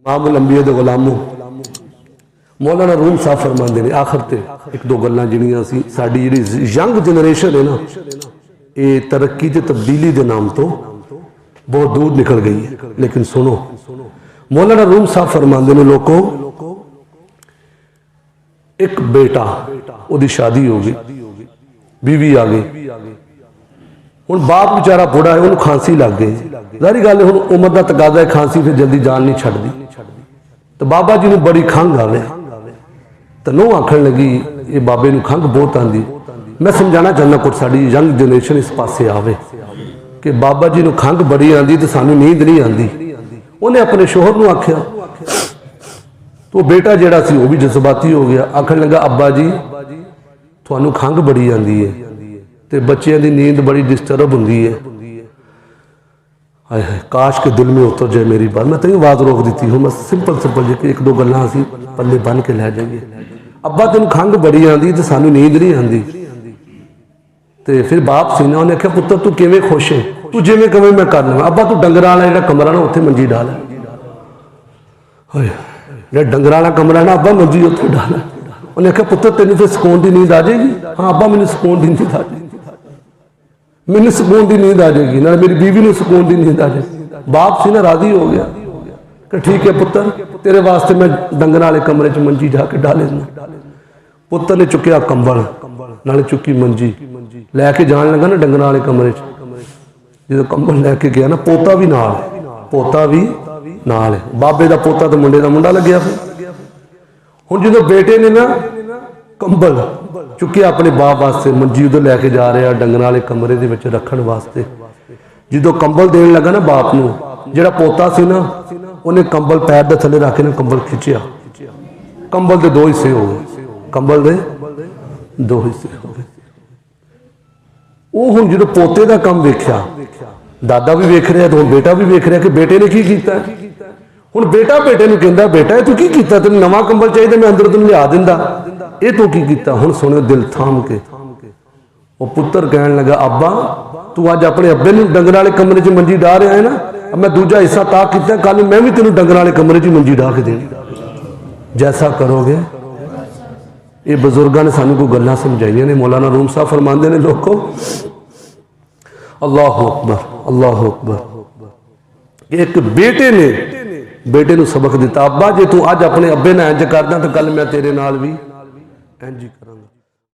इमाम लंबिया दे गुलामों मौलाना रूम साहब फरमाते हैं आखिर ते एक दो गल्लां जिहड़ियां सी साडी जिहड़ी यंग जनरेशन है ना ये तरक्की ते तब्दीली के नाम तो बहुत दूर निकल गई है। लेकिन सुनो मौलाना रूम साहब फरमाते हैं लोगों एक बेटा उसकी शादी हो गई बीवी आ गई हुण बाप बेचारा बुढ़ा है उन्होंने खांसी लग गई जारी गल हुण उम्र का तकाजा है खांसी फिर जल्दी जान नहीं छड्डदी तो बाबा जी ने बड़ी खंघ आवे तो नूह आखन लगी ये बाबे नूं खंघ बहुत आंदी। मैं समझाना चाहना कुछ साडी यंग जनरेशन इस पासे आवे कि बाबा जी नूं खंघ बड़ी आंदी तो सानूं नींद नहीं आंदी। उन्हें अपने शोहर नूं आख्या तो बेटा जिहड़ा सी वो भी जज्बाती हो गया आखन लगा अब्बा जी तुहानूं खंघ बड़ी आंदी है तो बच्चों की नींद बड़ी डिस्टर्ब होंदी है। हाय हाय काश के दिल में उतर जाए मेरी बात। मैं तो आवाज़ रोक दी हूँ मैं सिंपल जी एक दो गल्लां असीं पल्ले बन के लै जाइए। अब्बा तेन खंघ बड़ी आंदी तो सानूं नींद नहीं आंदी। तो फिर बाप सी ना उन्हें आख्या पुत्र तू किवें खुश है तू जिवें कवें मैं कर लवां। अब्बा तू डंगर वाला जिहड़ा कमरा ना उत्थे मंजी डाल जिहड़ा डंगर वाला कमरा ना अब्बा मंजी उत्थे डाल। उन्हें आख्या पुत्र तेन फिर सुकून की नींद आ जाएगी। हाँ अब्बा मैनूं सुकून की नींद आ जाएगी मैंने सुकून की नींद आ जाएगी ना मेरी बीवी ने सुकून की नींद आ जाएगी। बाप सी ना राजी हो गया कि ठीक है पुत्र तेरे वास्ते मैं डंगर वाले कमरे च मंजी जाके डाले देना। पुत्र ने चुकया कंबल नाले चुकी मंजी लैके जान लगा ना डंगर वाले कमरे जो कंबल लैके गया ना पोता भी नाल है बाबे का पोता तो मुंडे का मुंडा लग्या। हुण जो बेटे ने ना कंबल चुके अपने बाप वास्ते मंजी उधर लैके जा रहा डंगर वाले कमरे के विच रखण वास्ते जो कंबल देन लगा ना बाप नूं जिहड़ा पोता सी ना उन्हें कंबल पैर के थले रख के ना कंबल खिंचिया कंबल के दो हिस्से हो गए कंबल के दो हिस्से हो गए। वो हुण जो पोते का काम वेख्या दादा भी वेख रहा तो बेटा भी वेख रहा कि बेटे ने की कीता। हुण बेटा बेटे नूं कहंदा बेटा तू की कीता तेन नवां कंबल चाहिए मैं अंदर तेन लिया दिंदा ये तू की कीता। हुण सुणो दिल थाम के वो पुत्र कहन लगा अब्बा तू अज अपने अब्बे नूं डंगर वाले कमरे च मंजी डाह रहा है ना मैं दूजा हिस्सा ता कीता कल मैं भी तेनों डंगर वाले कमरे च मंजी डाह के देनी जैसा करोगे। ये बजुर्गों ने सानू कोई गल्लां समझाइयां ने। मौलाना रूम साहब फरमाते हैं लोगों अल्लाह अकबर एक बेटे ने बेटे नूं सबक दिता अब्बा जे तू अज अपने अब्बे नाल इंज करदा तो कल मैं तेरे नाल भी इंज ही करां।